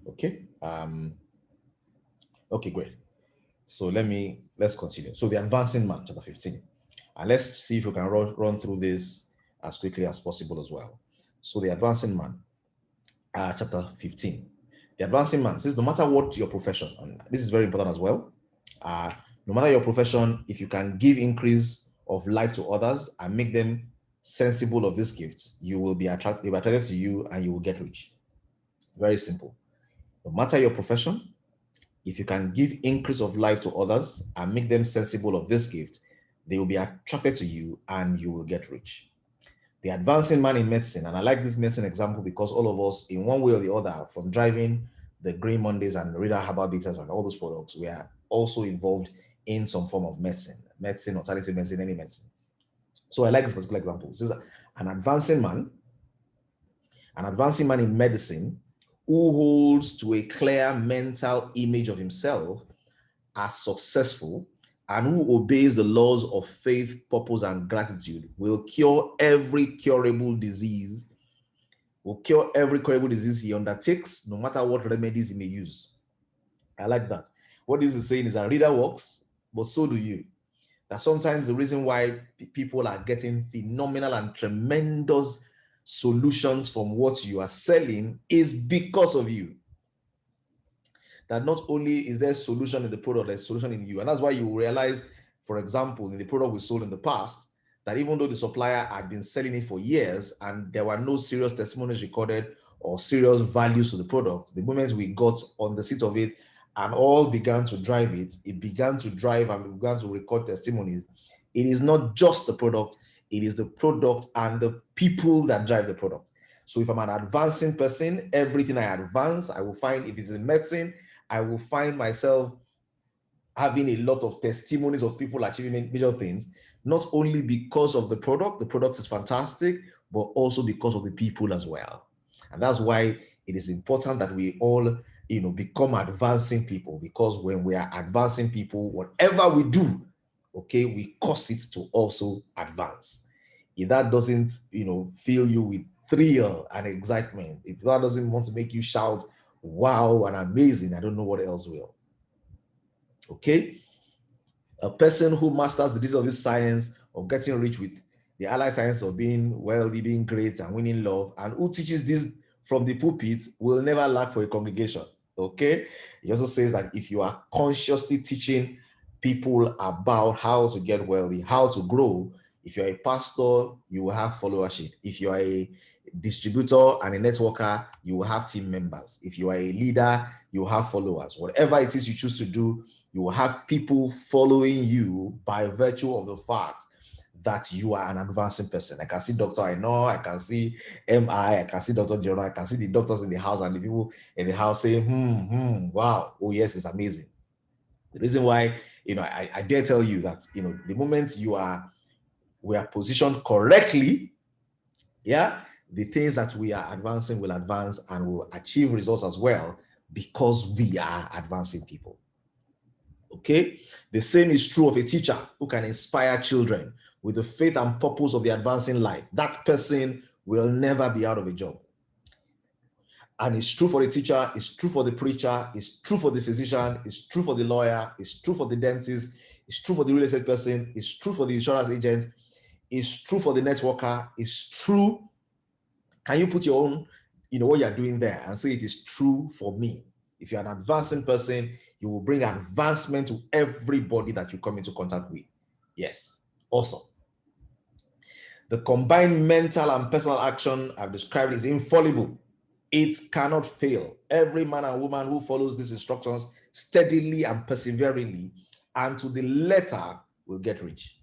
Okay. Okay, great. So let's continue. So the advancing man, chapter 15. And let's see if we can run through this as quickly as possible as well. So the advancing man, chapter 15. The advancing man says, no matter what your profession, and this is very important as well. Uh, no matter your profession, if you can give increase of life to others and make them sensible of this gift, you will be attracted to you and you will get rich. Very simple. No matter your profession, if you can give increase of life to others and make them sensible of this gift, they will be attracted to you and you will get rich. The advancing man in medicine, and I like this medicine example because all of us, in one way or the other, from driving the Green Mondays and Reader Herbal Bitters and all those products, we are also involved in some form of medicine, alternative medicine, any medicine. So I like this particular example. This is an advancing man, in medicine who holds to a clear mental image of himself as successful and who obeys the laws of faith, purpose, and gratitude will cure every curable disease, he undertakes, no matter what remedies he may use. I like that. What this is saying is that reader works, but so do you. That sometimes the reason why people are getting phenomenal and tremendous solutions from what you are selling is because of you. That not only is there a solution in the product, there's a solution in you. And that's why you realize, for example, in the product we sold in the past, that even though the supplier had been selling it for years and there were no serious testimonies recorded or serious values to the product, the moment we got on the seat of it and all began to drive it, it began to drive and we began to record testimonies. It is not just the product, it is the product and the people that drive the product. So if I'm an advancing person, everything I advance, I will find, if it's in medicine, I will find myself having a lot of testimonies of people achieving major things, not only because of the product is fantastic, but also because of the people as well. And that's why it is important that we all, become advancing people, because when we are advancing people, whatever we do, okay, we cause it to also advance. If that doesn't, fill you with thrill and excitement, if that doesn't want to make you shout, wow, and amazing, I don't know what else will. Okay? A person who masters the details of this science of getting rich with the allied science of being wealthy, being great, and winning love, and who teaches this from the pulpit will never lack for a congregation. Okay? He also says that if you are consciously teaching people about how to get wealthy, how to grow, if you're a pastor, you will have followership. If you are a distributor and a networker, you will have team members. If you are a leader, you will have followers. Whatever it is you choose to do, you will have people following you by virtue of the fact that you are an advancing person. I can see Dr. I know, I can see I can see Dr. Jerome, I can see the doctors in the house and the people in the house saying, wow, oh yes, it's amazing. The reason why, I dare tell you that, the moment we are positioned correctly, yeah, the things that we are advancing will advance and will achieve results as well because we are advancing people. Okay, the same is true of a teacher who can inspire children with the faith and purpose of the advancing life. That person will never be out of a job. And it's true for the teacher, it's true for the preacher, it's true for the physician, it's true for the lawyer, it's true for the dentist, it's true for the real estate person, it's true for the insurance agent, it's true for the networker, it's true. Can you put your own, what you're doing there and say it is true for me? If you're an advancing person, you will bring advancement to everybody that you come into contact with. Yes, awesome. The combined mental and personal action I've described is infallible. It cannot fail. Every man and woman who follows these instructions steadily and perseveringly and to the letter will get rich.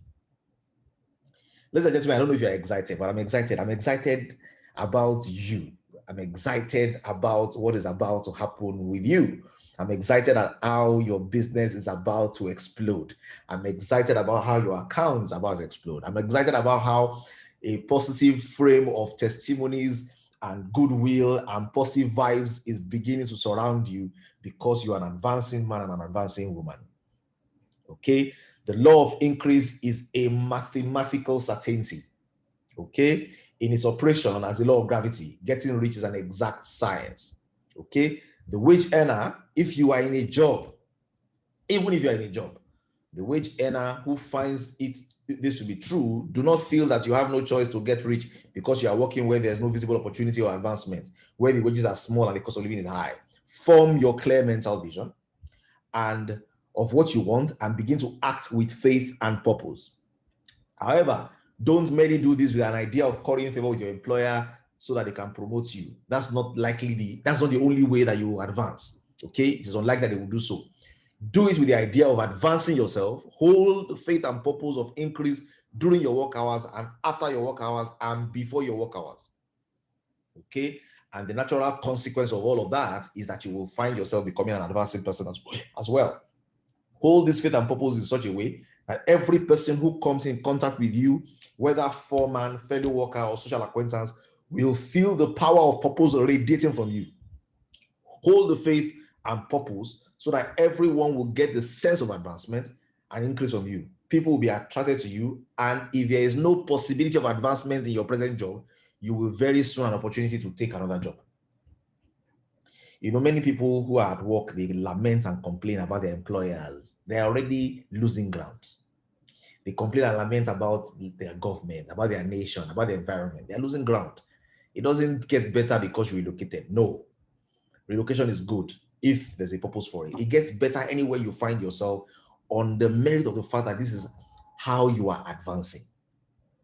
Ladies and gentlemen, I don't know if you're excited, but I'm excited. I'm excited about you. I'm excited about what is about to happen with you. I'm excited at how your business is about to explode. I'm excited about how your account is about to explode. I'm excited about how a positive frame of testimonies and goodwill and positive vibes is beginning to surround you because you're an advancing man and an advancing woman. Okay? The law of increase is a mathematical certainty. Okay? In its operation as the law of gravity, getting rich is an exact science. Okay? The wage earner, if you are in a job, even if you are in a job, the wage earner who finds this to be true, do not feel that you have no choice to get rich because you are working where there's no visible opportunity or advancement, where the wages are small and the cost of living is high. Form your clear mental vision and of what you want and begin to act with faith and purpose. However, don't merely do this with an idea of currying favor with your employer so that they can promote you. That's not not the only way that you will advance. Okay, it is unlikely that they will do so. Do it with the idea of advancing yourself. Hold faith and purpose of increase during your work hours and after your work hours and before your work hours. Okay, and the natural consequence of all of that is that you will find yourself becoming an advancing person as well. Hold this faith and purpose in such a way that every person who comes in contact with you, whether foreman, fellow worker, or social acquaintance, will feel the power of purpose radiating from you. Hold the faith and purpose so that everyone will get the sense of advancement and increase from you. People will be attracted to you, and if there is no possibility of advancement in your present job, you will very soon have an opportunity to take another job. You know, many people who are at work, they lament and complain about their employers. They're already losing ground. They complain and lament about their government, about their nation, about the environment. They're losing ground. It doesn't get better because you relocated. No. Relocation is good if there's a purpose for it. It gets better anywhere you find yourself on the merit of the fact that this is how you are advancing.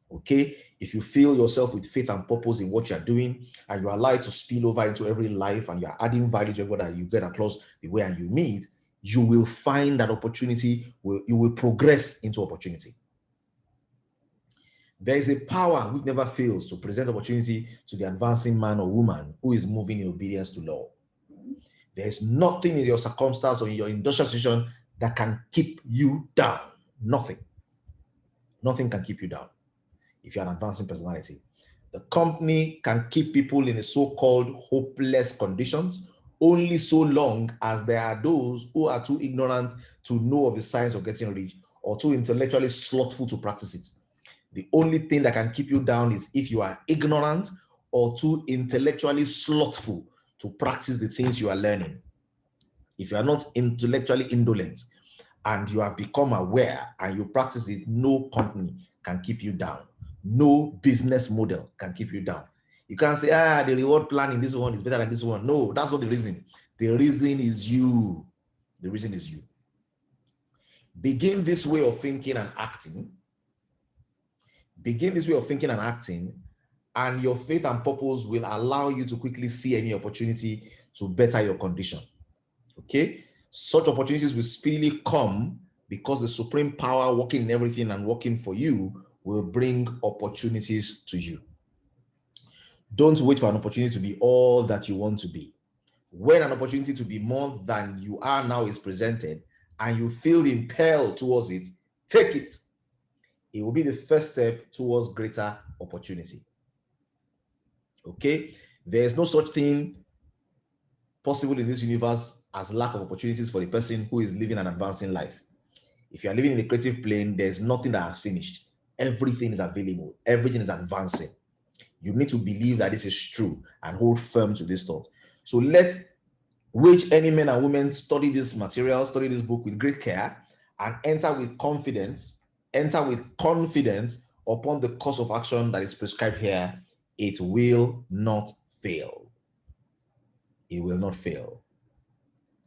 Okay, if you fill yourself with faith and purpose in what you're doing, and you allow it to spill over into every life, and you're adding value to everyone that you get across the way and you meet, you will find that opportunity, you will progress into opportunity. There is a power which never fails to present opportunity to the advancing man or woman who is moving in obedience to law. There is nothing in your circumstance or in your industrial situation that can keep you down. Nothing. Nothing can keep you down if you're an advancing personality. The company can keep people in a so-called hopeless conditions only so long as there are those who are too ignorant to know of the science of getting rich or too intellectually slothful to practice it. The only thing that can keep you down is if you are ignorant or too intellectually slothful to practice the things you are learning. If you are not intellectually indolent and you have become aware and you practice it, no company can keep you down. No business model can keep you down. You can't say, the reward plan in this one is better than this one. No, that's not the reason. The reason is you. The reason is you. Begin this way of thinking and acting. Begin this way of thinking and acting, and your faith and purpose will allow you to quickly see any opportunity to better your condition. Okay? Such opportunities will speedily come because the supreme power working in everything and working for you will bring opportunities to you. Don't wait for an opportunity to be all that you want to be. When an opportunity to be more than you are now is presented and you feel impelled towards it, take it. It will be the first step towards greater opportunity. Okay? There is no such thing possible in this universe as lack of opportunities for the person who is living an advancing life. If you are living in the creative plane, there's nothing that has finished. Everything is available. Everything is advancing. You need to believe that this is true and hold firm to this thought. So let wage earning men and women study this material, study this book with great care, and enter with confidence upon the course of action that is prescribed here. It will not fail. It will not fail.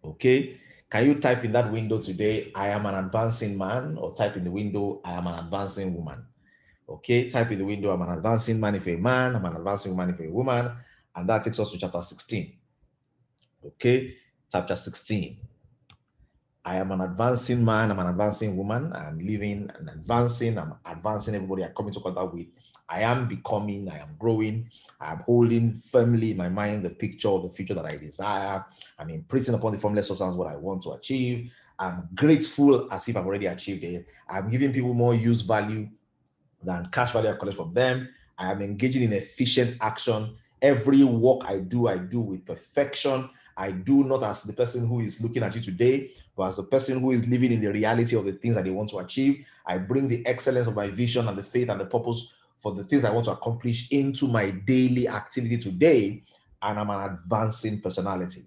Okay? Can you type in that window today, I am an advancing man, or type in the window, I am an advancing woman? Okay, type in the window, I'm an advancing man if you're a man, I'm an advancing woman if you're a woman, and that takes us to chapter 16. Okay, chapter 16. I am an advancing man, I'm an advancing woman, I'm living and advancing, I'm advancing everybody I come into contact with. I am becoming, I am growing, I am holding firmly in my mind the picture of the future that I desire. I'm imprinting upon the formless substance what I want to achieve. I'm grateful as if I've already achieved it. I'm giving people more use value than cash value I collect from them. I am engaging in efficient action. Every work I do with perfection. I do not as the person who is looking at you today, but as the person who is living in the reality of the things that they want to achieve. I bring the excellence of my vision and the faith and the purpose for the things I want to accomplish into my daily activity today, and I'm an advancing personality.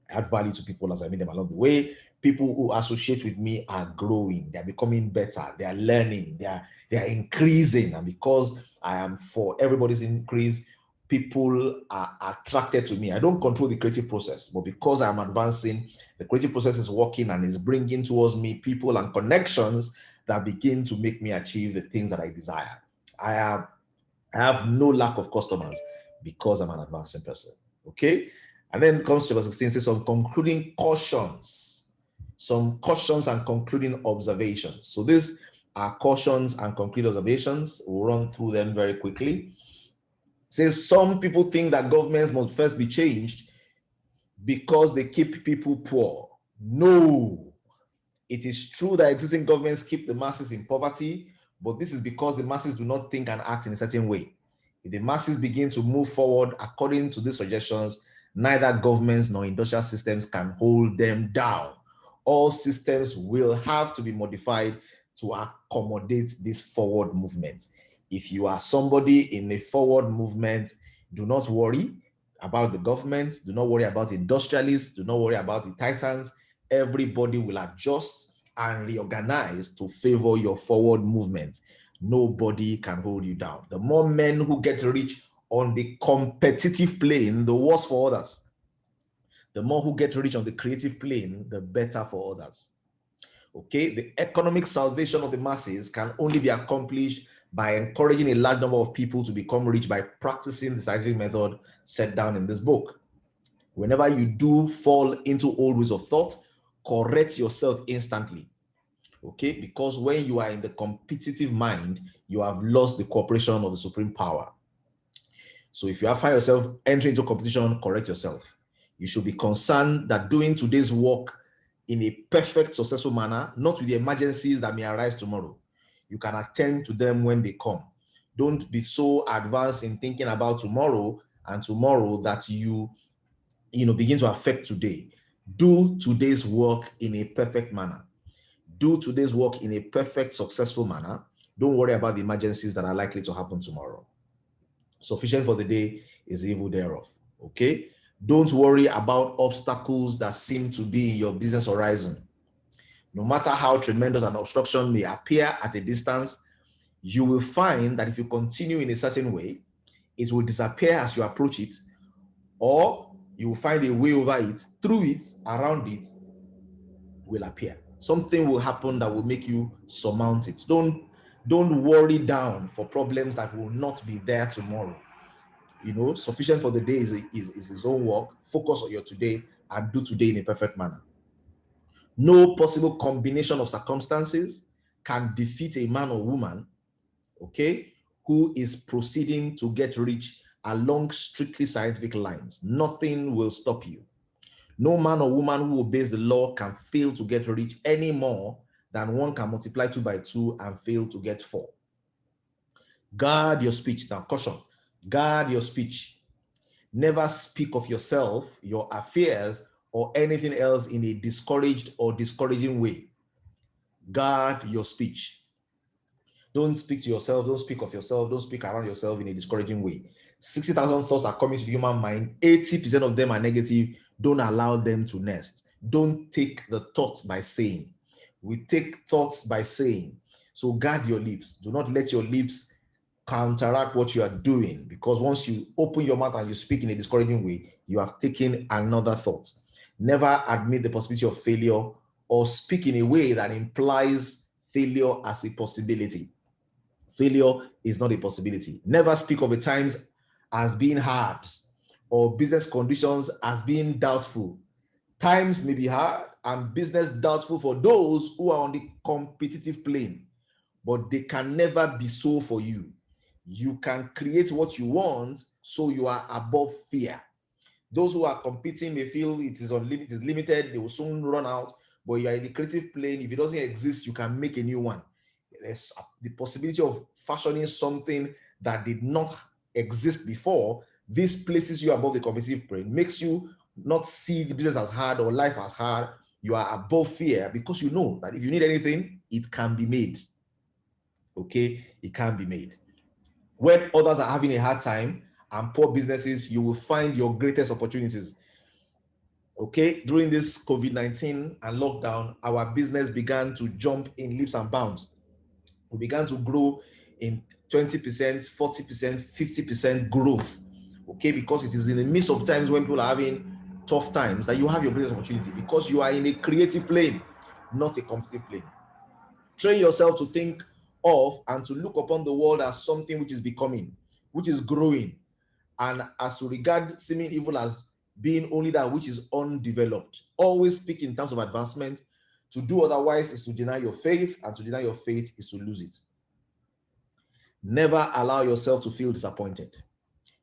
I add value to people as I meet them along the way. People who associate with me are growing, they're becoming better, they are learning, they are increasing. And because I am for everybody's increase, people are attracted to me. I don't control the creative process, but because I'm advancing, the creative process is working and is bringing towards me people and connections that begin to make me achieve the things that I desire. I have no lack of customers because I'm an advancing person. Okay. And then comes to verse 16, says some concluding cautions, some cautions and concluding observations. So these are cautions and concluding observations. We'll run through them very quickly. It says some people think that governments must first be changed because they keep people poor. No, it is true that existing governments keep the masses in poverty, but this is because the masses do not think and act in a certain way. If the masses begin to move forward according to these suggestions, neither governments nor industrial systems can hold them down. All systems will have to be modified to accommodate this forward movement. If you are somebody in a forward movement, do not worry about the government, do not worry about the industrialists, do not worry about the titans. Everybody will adjust and reorganize to favor your forward movement. Nobody can hold you down. The more men who get rich on the competitive plane, the worse for others. The more who get rich on the creative plane, the better for others. Okay, the economic salvation of the masses can only be accomplished by encouraging a large number of people to become rich by practicing the scientific method set down in this book. Whenever you do fall into old ways of thought, correct yourself instantly. Okay, because when you are in the competitive mind, you have lost the cooperation of the supreme power. So if you find yourself entering into competition, correct yourself. You should be concerned that doing today's work in a perfect, successful manner, not with the emergencies that may arise tomorrow. You can attend to them when they come. Don't be so advanced in thinking about tomorrow and tomorrow that you begin to affect today. Do today's work in a perfect manner. Do today's work in a perfect, successful manner. Don't worry about the emergencies that are likely to happen tomorrow. Sufficient for the day is the evil thereof. Okay? Don't worry about obstacles that seem to be in your business horizon. No matter how tremendous an obstruction may appear at a distance, you will find that if you continue in a certain way, it will disappear as you approach it, or you will find a way over it, through it, around it, will appear. Something will happen that will make you surmount it. Don't worry down for problems that will not be there tomorrow. Sufficient for the day is his own work. Focus on your today and do today in a perfect manner. No possible combination of circumstances can defeat a man or woman, okay, who is proceeding to get rich along strictly scientific lines. Nothing will stop you. No man or woman who obeys the law can fail to get rich any more than one can multiply 2 by 2 and fail to get 4. Guard your speech. Now, caution, guard your speech. Never speak of yourself, your affairs, or anything else in a discouraged or discouraging way. Guard your speech. Don't speak to yourself, don't speak of yourself, don't speak around yourself in a discouraging way. 60,000 thoughts are coming to the human mind. 80% of them are negative. Don't allow them to nest. Don't take the thoughts by saying. We take thoughts by saying. So guard your lips. Do not let your lips counteract what you are doing, because once you open your mouth and you speak in a discouraging way, you have taken another thought. Never admit the possibility of failure or speak in a way that implies failure as a possibility. Failure is not a possibility. Never speak of the times as being hard or business conditions as being doubtful. Times may be hard and business doubtful for those who are on the competitive plane, but they can never be so for you. You can create what you want, so you are above fear. Those who are competing may feel it is unlimited, it is limited, they will soon run out, but you are in the creative plane. If it doesn't exist, you can make a new one. There's the possibility of fashioning something that did not exist before. This places you above the competitive plane, makes you not see the business as hard or life as hard. You are above fear because you know that if you need anything, it can be made. Okay, it can be made. When others are having a hard time and poor businesses, you will find your greatest opportunities. Okay, during this COVID-19 and lockdown, our business began to jump in leaps and bounds. We began to grow in 20%, 40%, 50% growth. Okay, because it is in the midst of times when people are having tough times that you have your business opportunity, because you are in a creative plane, not a competitive plane. Train yourself to think of and to look upon the world as something which is becoming, which is growing, and as to regard seeming evil as being only that which is undeveloped. Always speak in terms of advancement. To do otherwise is to deny your faith, and to deny your faith is to lose it. Never allow yourself to feel disappointed.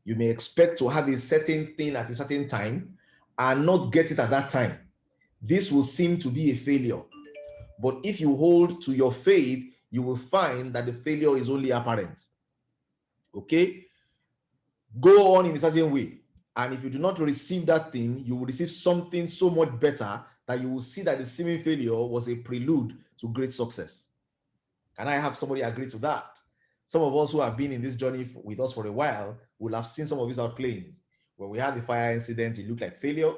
You may expect to have a certain thing at a certain time and not get it at that time. This will seem to be a failure. But if you hold to your faith, you will find that the failure is only apparent. Okay? Go on in a certain way. And if you do not receive that thing, you will receive something so much better that you will see that the seeming failure was a prelude to great success. Can I have somebody agree to that? Some of us who have been in this journey with us for a while will have seen some of these outplays. When we had the fire incident, it looked like failure.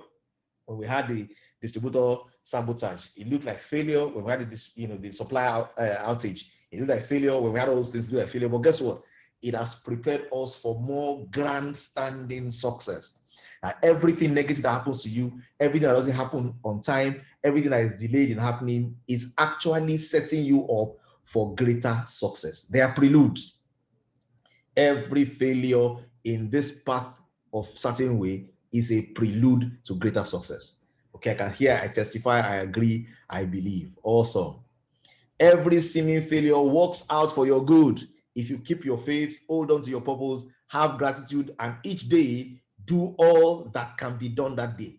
When we had the distributor sabotage, it looked like failure. When we had the supply outage, it looked like failure. When we had all those things, it looked like failure. But guess what? It has prepared us for more grand-standing success. Everything negative that happens to you, everything that doesn't happen on time, everything that is delayed in happening is actually setting you up for greater success. They are prelude. Every failure in this path of certain way is a prelude to greater success. Okay, I can hear, I testify, I agree, I believe. Awesome. Every seeming failure works out for your good. If you keep your faith, hold on to your purpose, have gratitude, and each day do all that can be done that day.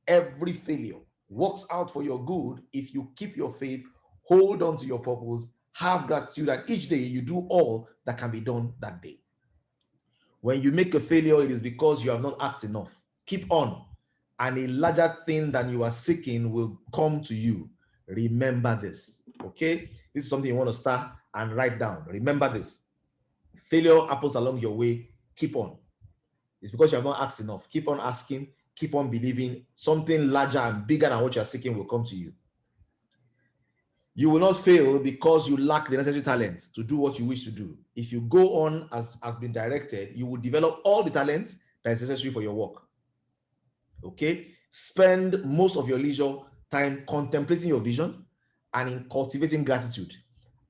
Every failure works out for your good if you keep your faith, hold on to your purpose, have gratitude, and each day you do all that can be done that day. When you make a failure, it is because you have not asked enough. Keep on, and a larger thing than you are seeking will come to you. Remember this, okay? This is something you want to start and write down. Remember this. Failure happens along your way. Keep on. It's because you have not asked enough. Keep on asking, keep on believing. Something larger and bigger than what you are seeking will come to you. You will not fail because you lack the necessary talent to do what you wish to do. If you go on as has been directed, you will develop all the talents that is necessary for your work. Okay? Spend most of your leisure time contemplating your vision and in cultivating gratitude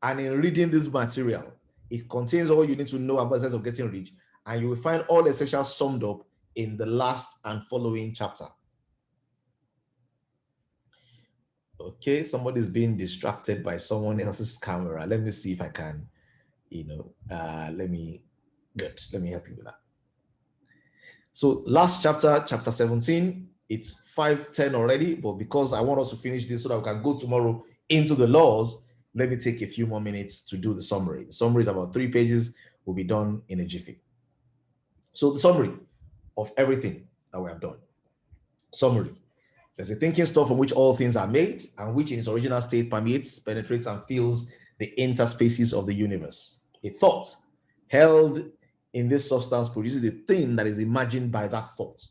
and in reading this material. It contains all you need to know about the sense of getting rich, and you will find all the essentials summed up in the last and following chapter. Okay, somebody's being distracted by someone else's camera. Let me see if I can, let me help you with that. So last chapter, chapter 17, it's 5:10 already, but because I want us to finish this so that we can go tomorrow into the laws, let me take a few more minutes to do the summary. The summary is about 3 pages, will be done in a jiffy. So the summary of everything that we have done. Summary. There's a thinking stuff from which all things are made, and which in its original state permeates, penetrates, and fills the interspaces of the universe. A thought held in this substance produces the thing that is imagined by that thought.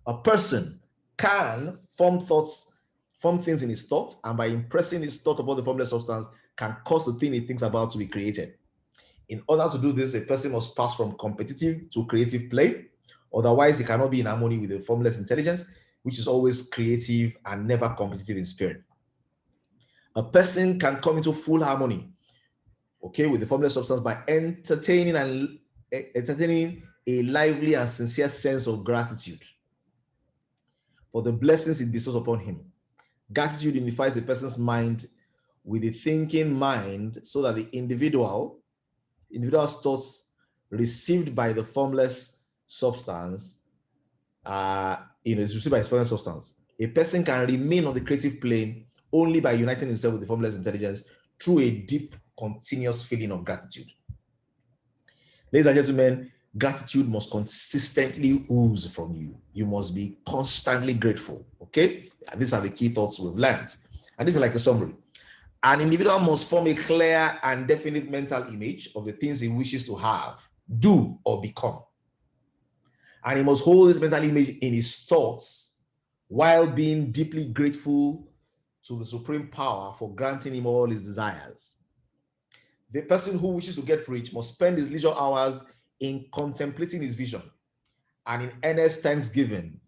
A person can form things in his thoughts, and by impressing his thought upon the formless substance, can cause the thing he thinks about to be created. In order to do this, a person must pass from competitive to creative play. Otherwise, he cannot be in harmony with the formless intelligence, which is always creative and never competitive in spirit. A person can come into full harmony, okay, with the formless substance by entertaining a lively and sincere sense of gratitude for the blessings it bestows upon him. Gratitude unifies a person's mind with the thinking mind, so that the individual's thoughts received by the formless substance is received by his formless substance. A person can remain on the creative plane only by uniting himself with the formless intelligence through a deep, continuous feeling of gratitude. Ladies and gentlemen, gratitude must consistently ooze from you. You must be constantly grateful, okay? And these are the key thoughts we've learned. And this is like a summary. An individual must form a clear and definite mental image of the things he wishes to have, do, or become. And he must hold this mental image in his thoughts while being deeply grateful to the supreme power for granting him all his desires. The person who wishes to get rich must spend his leisure hours in contemplating his vision and in earnest thanksgiving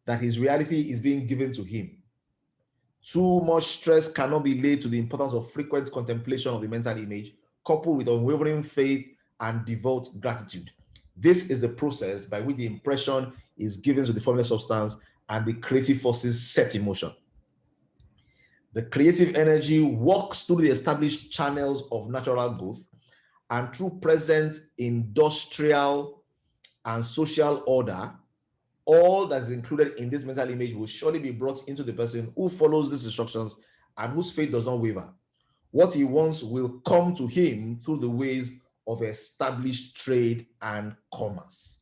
that his reality is being given to him. Too much stress cannot be laid to the importance of frequent contemplation of the mental image, coupled with unwavering faith and devout gratitude. This is the process by which the impression is given to the formless substance and the creative forces set in motion. The creative energy walks through the established channels of natural growth and through present industrial and social order. All that is included in this mental image will surely be brought into the person who follows these instructions and whose faith does not waver. What he wants will come to him through the ways of established trade and commerce.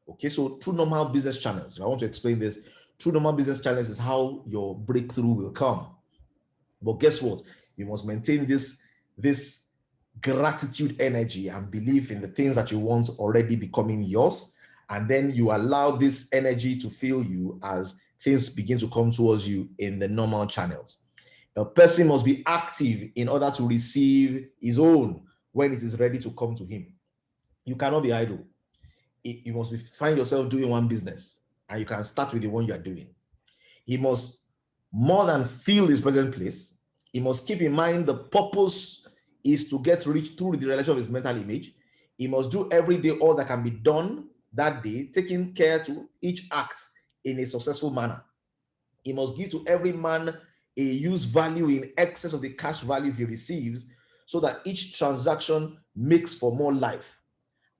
Okay, so through normal business channels, if I want to explain this, through normal business channels is how your breakthrough will come. But guess what? You must maintain this gratitude energy and belief in the things that you want already becoming yours. And then you allow this energy to fill you as things begin to come towards you in the normal channels. A person must be active in order to receive his own when it is ready to come to him. You cannot be idle. You must find yourself doing one business, and you can start with the one you are doing. He must more than fill his present place. He must keep in mind the purpose is to get rich through the realization of his mental image. He must do every day all that can be done that day, taking care to each act in a successful manner. He must give to every man a use value in excess of the cash value he receives, so that each transaction makes for more life.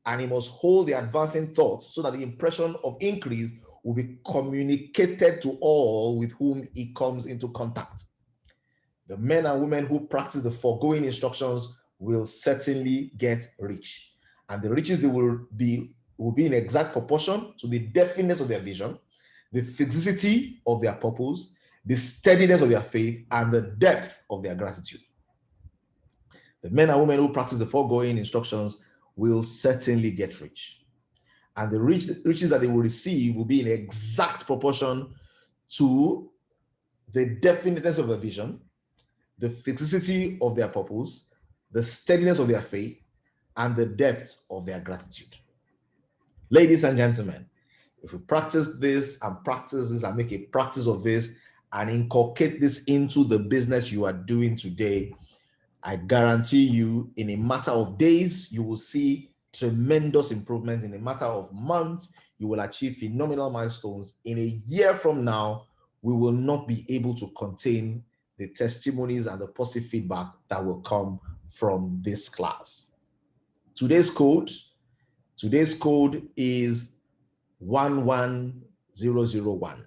And he must hold the advancing thoughts so that the impression of increase will be communicated to all with whom he comes into contact. The men and women who practice the foregoing instructions will certainly get rich. And the riches they will be in exact proportion to the definiteness of their vision, the fixity of their purpose, the steadiness of their faith, and the depth of their gratitude. The men and women who practice the foregoing instructions will certainly get rich. And the riches that they will receive will be in exact proportion to the definiteness of their vision, the fixity of their purpose, the steadiness of their faith, and the depth of their gratitude. Ladies and gentlemen, if we practice this and make a practice of this and inculcate this into the business you are doing today, I guarantee you, in a matter of days, you will see tremendous improvement. In a matter of months, you will achieve phenomenal milestones. In a year from now, we will not be able to contain the testimonies and the positive feedback that will come from this class. Today's code is 11001.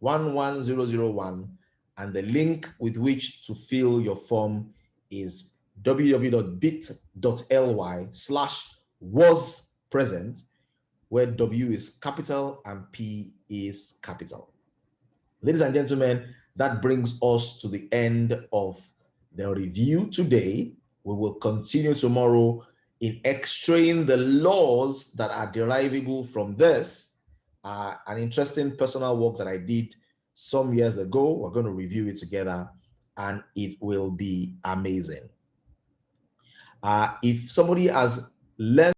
11001, and the link with which to fill your form is www.bit.ly/waspresent, where W is capital and P is capital. Ladies and gentlemen, that brings us to the end of the review today. We will continue tomorrow in extracting the laws that are derivable from this. An interesting personal work that I did some years ago. We're going to review it together, and it will be amazing. If somebody has learned